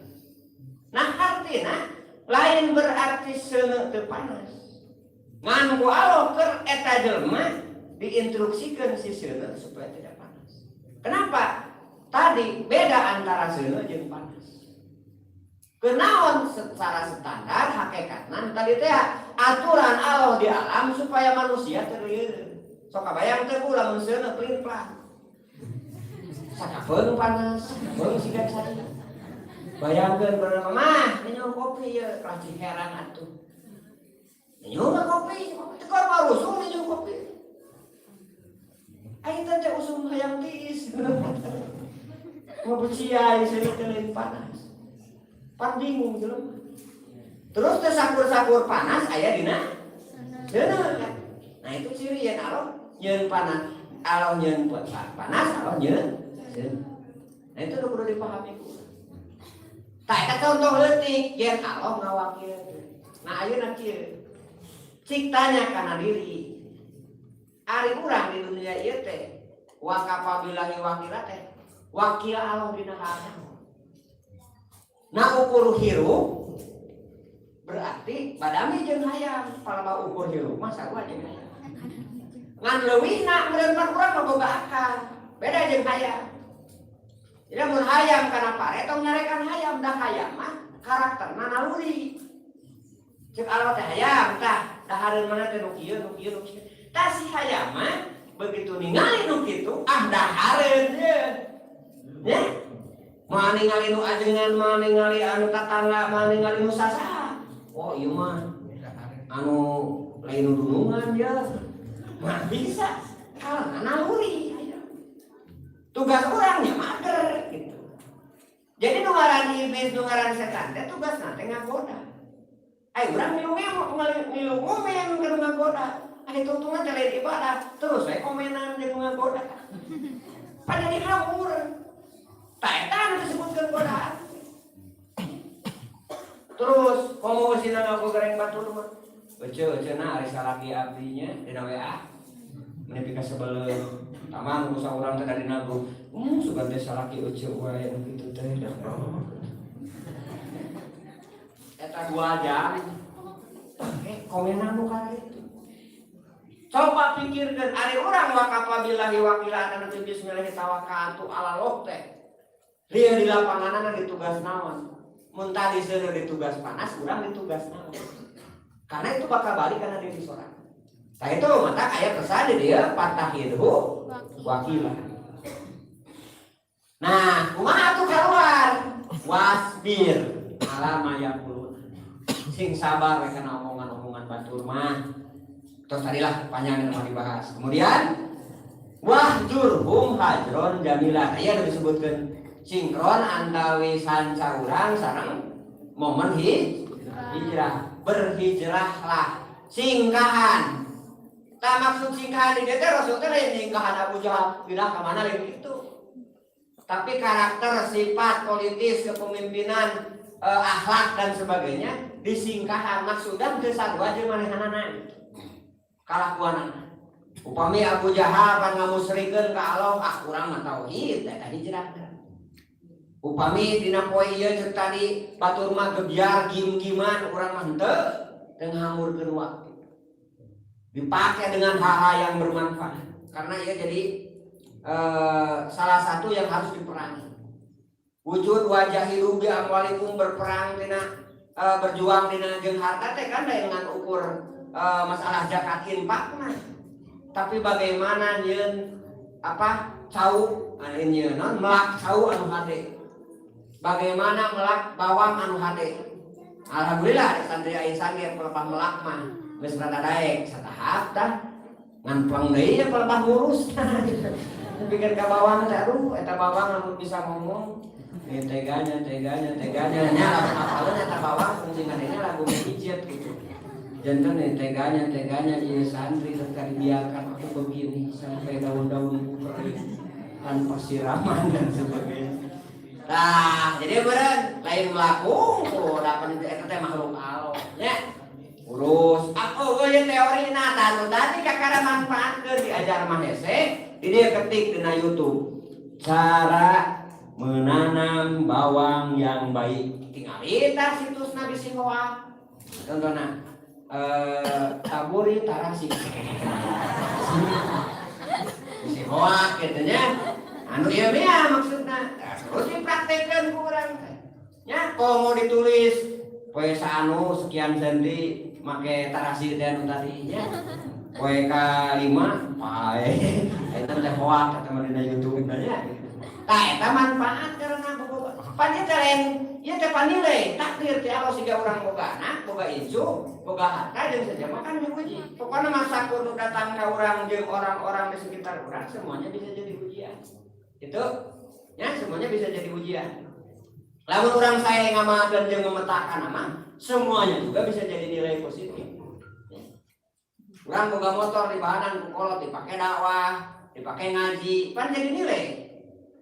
nah artina lain berarti seuneu teu panas ngan ku Allah keur eta jelema diinstruksikeun si seuneu supaya tidak panas kenapa tadi beda antara seuneu jeung panas kenaon secara standar hakikatna tadi teh aturan Allah di alam supaya manusia terliur sok kabayang teh ku lamun seuneu pelin-pelan sakapeung panas beung siga saja bayangkeun beuneu mah minum kopi ye racik heran atuh minum kopi teu mah usum minum kopi ai teh usum hayang tiis ngobrol seuneu teh panas pan bingung jelema terus teh sakur-sakur panas aya dina seuneu kan nah itu ciri yen Allah nyeun panas Allah nyeun panas Allah nyeun nah itu kudu dipahami tah eta contoh leutik yen Allah ngawakil nah ayeuna kieu ciptanya kana diri ari urang di dunia ieu teh wa kafabillahi wakila teh wakil Allah dina hareup nah ukur hirup berarti badami jeung hayam palawa ukur hirup mah sarua jeung hayam ngan leuwihna meureun urang mah boga akal beda jeung hayam jadi mun hayam kana pare tong nyarekan hayam dah hayam mah karakterna naluri ceuk Allah teh hayam tah dahareun mana teh nu kieu tah si hayam mah begitu ningali nu kitu dahareun nya mah ningali nu ajengan mah ningali anu tatangga mah ningali nu sasaha oh ieu mah anu lain nu dunungan ya mah bisa karena naluri tugas orangnya mager gitu jadi nu ngaran iblis nu ngaran setan teh tugasna teh ngagoda ai urang milu ngomen keur ngagoda ari tuntungan teh lain ibadah terus we komenan jeung ngagoda pada dihaur tak eta disebutkeun godaan terus komo sina ngaku goreng batur mah eceuna ari salaki abdinya dina WA nepi ka sebelum taman ku saurang teh dari nagu sugan teh salaki ece wae kitu teh eta 2 jam komenan nu ka kitu coba pikirkeun ari urang waqafa billahi wakilatan teh bismillah tawakkaltu ala Allah teh dia di lapangan ditugas naon mun tadi seuneu ditugas panas urang ditugas naon karena itu bakal balik karena diri sorang Saya itu mata kayak pesan dia patahidhu wakilah. Nah, kumaha tuh keluar? Wasbir alama yaqulun. Sing sabar we kana omongan-omongan batur mah. Terus tadilah panjang yang mau dibahas. Kemudian wahjurhum hajron jamilah. Aya disebutkeun sinkron antawi sanca urang sareng momen hijrah. Berhijrahlah. Singkahan. Tak maksud singkahan di teh Rasulullah lain singkahan Abu Jahal pindah ke mana lain itu. Tapi karakter, sifat, politis, kepemimpinan, akhlak dan sebagainya disingkahan maksudnya kesan wajib manehanana kalakuan. Upami Abu Jahal pan ngamusrikeun ka Allah urang mah tauhid eta hijrah. Upami dina poe ieu ceuk tadi batur mah gebyar gim-giman urang mah henteu teu ngamurkeun waktu. Dipakai dengan hal-hal yang bermanfaat karena ia jadi salah satu yang harus diperangi. Wujud wajah hidup di amwalikum berperang dina berjuang dina jeung harta teh kan dengan ukur masalah zakat infak mah. Tapi bagaimana nyeun cau anu nyeun melak cau anu hade. Bagaimana melak bawang anu hade. Alhamdulillah santri aya sangge pelepah melak mah geus rada daek satahap tah ngan puang deui pelepah ngurus. Pikir ka bawang teh aduh eta bawang lamun bisa ngomong teganya nya apalun eta bawang fungsinya lagu hijit gitu. Jantan teganya ieu santri tetap dibiarkan aku begini sampai daun-daun tanpa siraman dan sebagainya. Nah, jadi beureun lain melakung dapat eta teh makhluk Allah nya. Urus aku ge teorina tadi kakara manfaatkeun diajar mah hese. Ini ketik di YouTube cara menanam bawang yang baik. Tinggal kita situs Nabi Sihoa. Contohnya taburi tarasi. Sihoa katanya anu ieu mah maksudna. Terus dipraktekkeun ku urang teh. Nya kalau mau ditulis poe saanu sekian senti make tarasi teh anu tadi nya. Poe ka-5 pae. Eta teh hoak kata dina YouTube nya. Tah eta manfaat karena boga. Pan ieu teh lain, ieu teh panilai takdir ti Allah siga urang boga anak, boga incu, boga harta jeung saja makan diuji. Pokona masa kudu datang ka urang jeung orang-orang di sekitar urang semuanya bisa jadi ujian. Itu ya semuanya bisa jadi ujian. Lamun urang saya ngamalkeun jeung memetakan mah semuanya juga bisa jadi nilai positif. Urang boga motor di bahanan ku kolot dipake dakwah, dipake ngaji, pan jadi nilai.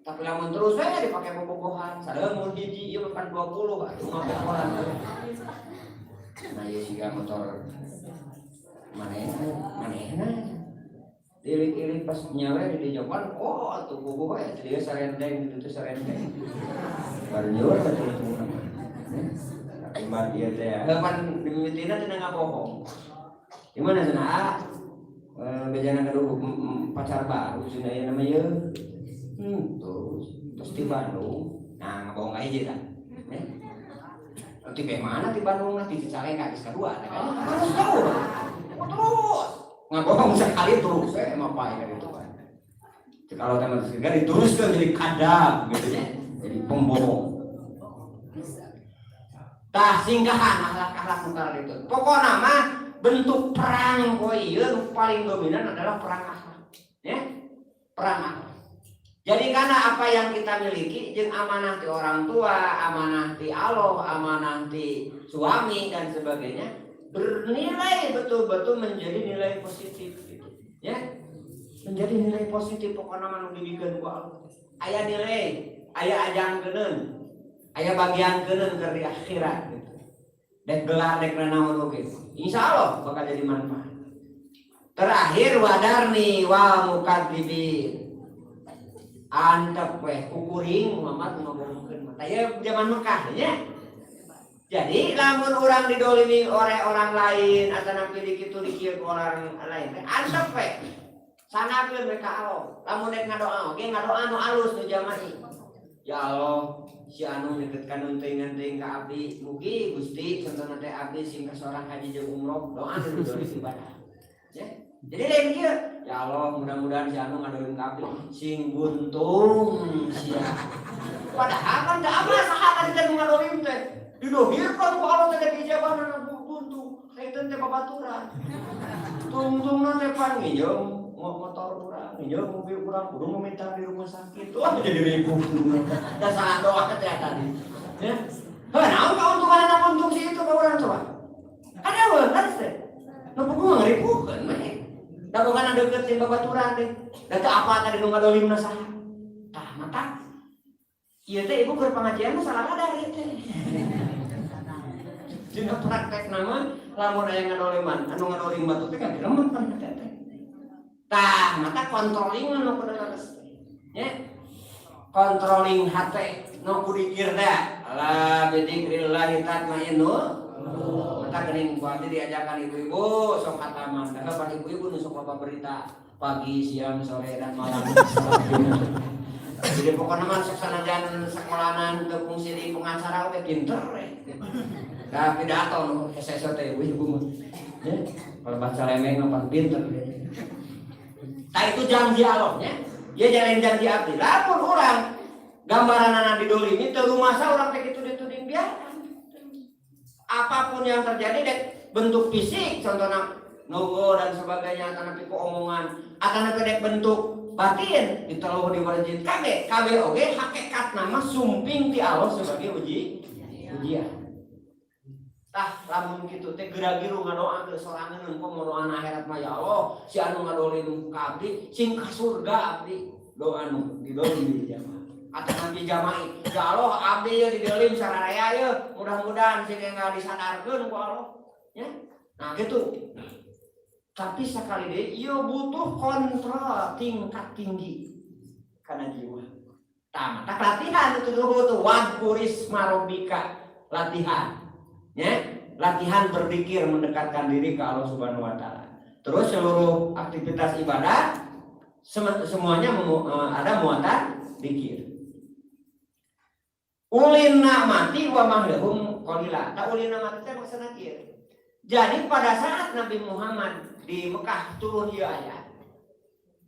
Tapi lamun terus we dipake bobogohan, sadeung hiji ieu kan 20 atuh ngape orang. Nah, ieu siga motor manehna. Ilik-ilik pas nyawe di jawaban, oh atuh bobogoh ya jadi sarendeng gitu sarendeng. Barnyur atuh itu. Tapi mah ieu teh pan dimitina teh ngabohong. Gimana sana? Bejana kadu pacar baru sih aya namanya. Terus di Bandung. Nah, ngabohong aja dah. Nanti kayak mana di Bandung nanti Cicalengka geus kadua kan. Terus ngabohong sekali terus emang apa ya gitu kan. Kalau teman sekali diteruskan jadi kadang gitu ya. Jadi pembohong. Tah singgahan akhlak-akhlak mungkar itu. Pokoknya mah bentuk perang ieu paling dominan adalah perang akhlak. Ya? Perang akhlak. Jadi karena apa yang kita miliki jeung amanah di orang tua, amanah di Allah, amanah di suami dan sebagainya bernilai betul-betul menjadi nilai positif gitu. Ya? Menjadi nilai positif pokoknya manu dibikeun ku Allah. Aya nilai, aya ajangkeun, aya bagiankeun keur di akhirat gitu. Dek gelar dek naon oge. Insyaallah bakal jadi manfaat. Terakhir wadarni wa mukadzibin. Antep weh kukuring Muhammad ngomongkeun mah. Taya zaman Mekah nya. Jadi lamun orang didolimi oleh orang lain atau nampil dikitu dikieu ku orang lain teh antep weh. Sanakeun mereka Allah. Lamun dek ngadoa oge ngadoa nu alus nu jama'i. Ya Allah, si anu deketkan teuing-teuing ka abdi, mugi Gusti contohna teh abdi sing ka sorang haji jeung umroh, doa dulu ibadah. Ya. Jadi lain kieu, ya Allah mudah-mudahan si anu ngadoin kabeh sing buntung sia. Padahal kan teu apa saha tadi teh ngadoin teh. Didohirkan ku Allah teh dijabana buntung. Haeuteun teh babaturan. Tungtungna teh pan ngijeung motor urang, ngijeung mobil urang kudu meminta di rumah sakit. Wah jadi ribut. Da salah doa teh tadi. Ya. Heuh naon kauntungan untung si itu ka urang coba. Ada bener teh. Nu kudu ngaripukeun mah. Da bukan deket jeung babaturan teh. Da teu apa tadi nu ngadolimna saha. Tah mata. Ieu teh ibu keur pengajian mah salah ada ieu teh. Dina praktek nama lamun aya ngadoliman, anu ngadolim batu teh kan remen kan teh. Tah mata controlling nu kudu leres. Nya. Controlling hate nu kudu dikir da. Ala bidzikrillah tatmainnul mata geuning ku abdi diajakan ibu-ibu sok hataman. Da pan ibu-ibu nu sok loba berita pagi, siang, sore dan malam. Jadi pokoknya mah sanajan sekolahan teu fungsi di pengacara oge pinter we. Da pidato nu SST ibu-ibu mah. Ya, kalau baca lemeng mah pinter. Tah itu janji Allah nya. Ieu jalin janji abdi. Lamun urang gambaranana didolimi teu rumasa urang teh kitu dituding biarkan. Apapun yang terjadi dek bentuk fisik contohnya logo dan sebagainya atau napi omongan atau napi dek bentuk batin diteluh di masjid kabeh oge hakikat nama sumping ti Allah sebagai ujian. Tah lamun kitu teh geura-giru ngadoa ke sorangan engko modoan akhirat mah ya Allah si anu ngadolim ka abdi sing ka surga abdi doa nu didolim di jamaah atau nanti jamaah ya Allah abdi ye didolim sararea ye mudah-mudahan sing enggal disadarkeun ku Allah ya. Nah gitu. Tapi sekali deh, ia butuh kontrol tingkat tinggi karena jiwa. Tak latihan itu dulu tuh wadkuris marobika latihan, ya latihan berzikir mendekatkan diri ke Allah Subhanahu Wa Taala. Terus seluruh aktivitas ibadah semuanya ada muatan zikir. Ulin nikmati wa mahlahum qalila. Tak ulin nikmati teh maksudna kieu. Jadi pada saat Nabi Muhammad di Mekah turun ieu ayat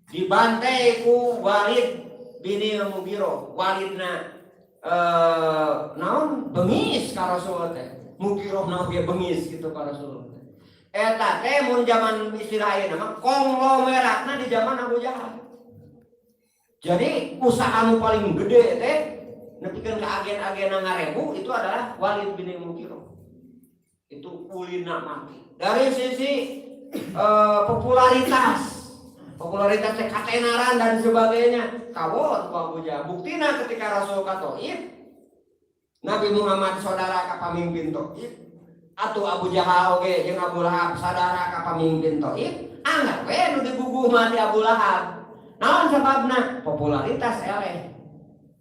dibantai ku Walid bin Mughirah. Walidna naon bengis ka Rasul teh. Mughirah naon ge bengis kitu ka Rasul. Eta teh mun zaman istilah ayeuna mah konglomeratna di zaman Abu Jahal. Jadi usaha nu paling gede teh nepikeun ka agen-agen ngarebu itu adalah Walid bin Mughirah. Itu ulina mati. Dari sisi popularitas ketenaran dan sebagainya kawon ku Abu Jahal. Buktina ketika Rasul ka Thaif Nabi Muhammad saudara ka pamimpin Thaif atuh Abu Jahal oge jeung Abu Lahab saudara ka pamimpin Thaif anggar we nu dibubuh mah di Abu Lahab. Naon sababna? Popularitas eleh.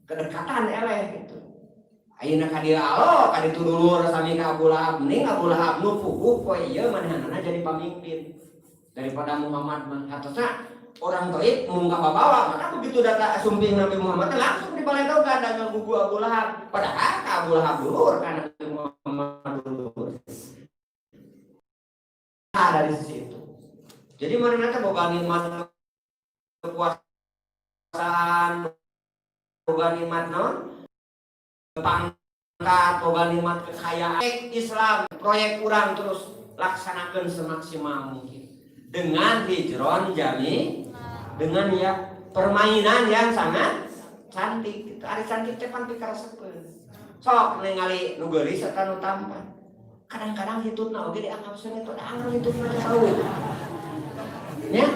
Kedekatan eleh gitu. Ayeuna ka dieu Allah ka ditu dulur sami ka Abu Lahab mending Abu Lahab nu puguh poe ieu manehna jadi pamimpin daripada Muhammad mah hatosna orang Thaif mun kabawa maka begitu data sumping Nabi Muhammad langsung dibaletogan dengan buku Abu Lahab padahal ka Abu Lahab dulur ka Nabi Muhammad dulur. Dari situ. Jadi manehna teh boga nikmat kekuasaan boga nikmat naon pangkat, boga nikmat kekayaan. Islam proyek kurang terus laksanakan semaksimal mungkin dengan hijron jami dengan ya permainan yang sangat cantik. Ari cantik teh pan pikarasekeun. Sok ningali nu geulis eta nu tampan. Kadang-kadang hitutna oge dianggap seuneu teh anggar hitutna tahu. Ya.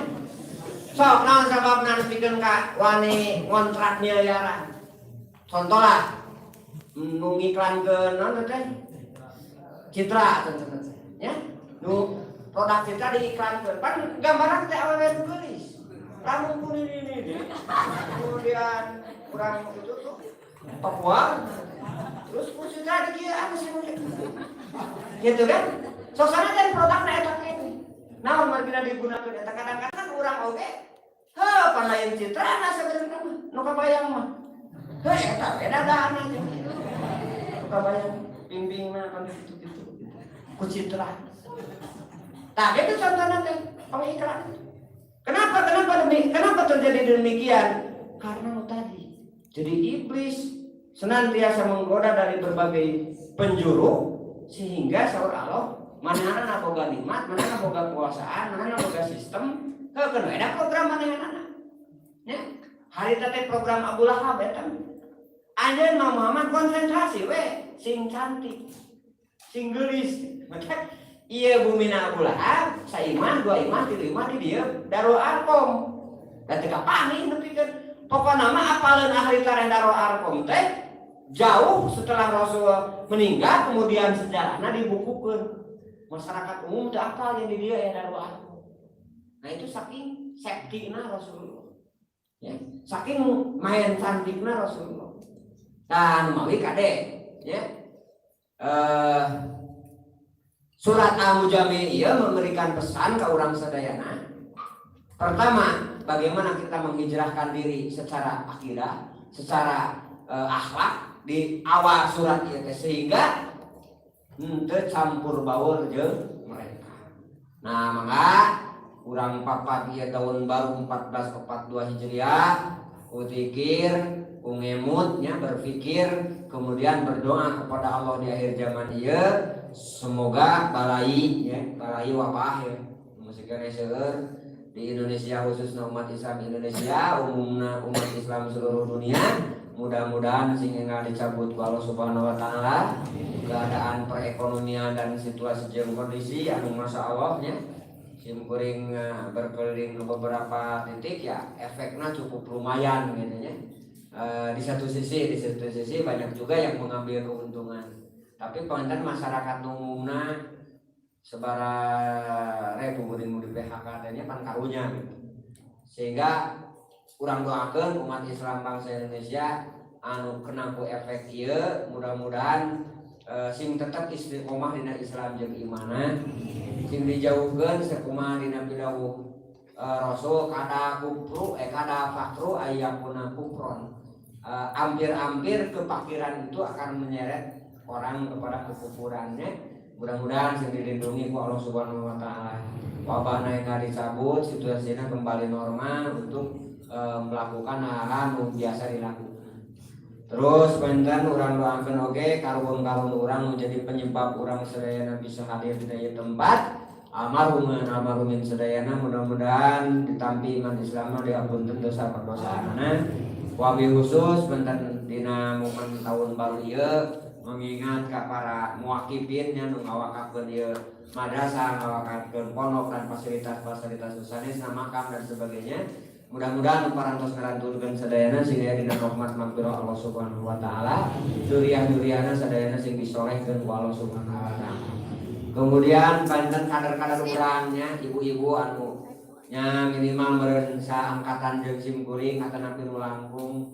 Sok naon sababna nepikeun ka wani ngontrak miliaran. Contoh lah nu ngiklankeun naon teh Citra contohna ya nu produk Citra diiklankeun pan gambaran teh awewe nu geulis lamun kuning ini kemudian kurang itu tuh Papua terus ku Citra dikieu sih gitu kan sosana dan produkna eta kieu naon margina digunakeun eta kadang-kadang urang oge heuh pan lain Citra na sebenarnya nu kabayang mah heuh eta beda dana kabayang bimbingna kan gitu ku Citra. Tah gitu contohna teh pengiklan. terjadi demikian? Karena tadi jadi iblis senantiasa menggoda dari berbagai penjuru sehingga saur Allah manehna boga nikmat, manehna boga kuasaan, manehna boga sistem, heukeun we da program manehna. Ya. Hari teh program Abu Lahab eta. Anjeun mah Muhammad konsentrasi we sing cantik, sing geulis. Maka ieu bumina Abu Lahab, saiman, dua iman, tilu iman di dieu Darul Arqam. Da teu kapani nepikeun. Pokona mah apaleun ahli tareh Darul Arqam teh jauh setelah Rasul meninggal, kemudian sejarahnya dibukukan. Masyarakat umum teu apal yang di dia ya Darul Arqam. Nah itu saking sektina Rasulullah. Ya, saking main cantikna Rasulullah. Dan mawi kade, ya. Surat Al-Mujamil ia memberikan pesan ke orang sadayana. Pertama, bagaimana kita menghijrahkan diri secara akidah, secara akhlak di awal surat itu sehingga henteu campur baur jeung mereka. Nah, maka urang papat ieu tahun baru 1442 Hijriah kutikir kungemutnya berpikir kemudian berdoa kepada Allah di akhir zaman ieu semoga balai ya, balai wabah ya. Musikeun seueur di Indonesia khususnya umat Islam Indonesia umumna umat Islam seluruh dunia mudah-mudahan sehingga dicabut ku Allah Subhanahu wa taala keadaan perekonomian dan situasi jeung kondisi anu masyaallah nya simkuring berkeliling ke beberapa titik ya efeknya cukup lumayan gitu ya. Di satu sisi banyak juga yang mengambil keuntungan tapi panten masyarakat umumna sebara ribu di PHK nya pan karunya gitu. Sehingga urang doakeun umat Islam bangsa Indonesia anu kena ku efek ieu mudah-mudahan sing tetep istiqomah dina Islam jeung imanna sing dijauhkeun sakumaha dina pidawuh Rasul kada kufru kada fakru ayyakuna kufron. Hampir-hampir kepakiran itu akan menyeret orang kepada kekufurannya. Mudah-mudahan sing dilindungi ku Allah Subhanahu wa taala. Wabahna yang dicabut, situasinya kembali normal untuk melakukan hal-hal yang biasa dilakukan. Terus benten urang doakeun oge karung-karung urang menjadi penyebab urang sadayana bisa hadir di daya tempat. Almarhumin sadayana mudah-mudahan ditampi iman Islam diampunkeun dosa perdosaanana. Wabil khusus benten dina momen tahun baru ieu mengingat ka para muakibin nya nu ngawakakeun ieu madrasah, ngawakakeun pondok dan fasilitas-fasilitas sanes makam dan sebagainya. Mudah-mudahan parantos ngarantulkeun sadayana sehingga dina rahmat magfirah Allah Subhanahu wa taala, duriah-duriana sadayana sing disolehkeun ku Allah Subhanahu wa taala. Kemudian banten kader-kader urangnya ibu-ibu anu nya minimal meureun saangkatan jeung simkuring atanapi nu langkung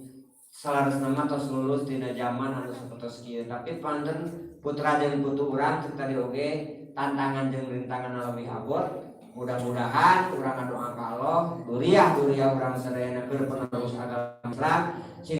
salaresna mah tos lulus dina zaman anu sapertos kieu tapi panten putra jeung putu urang tadi oge tantangan jeung rintangan lebih abot. Mudah-mudahan urang doa ka Allah duriah urang sadayana keur penerus agama Islam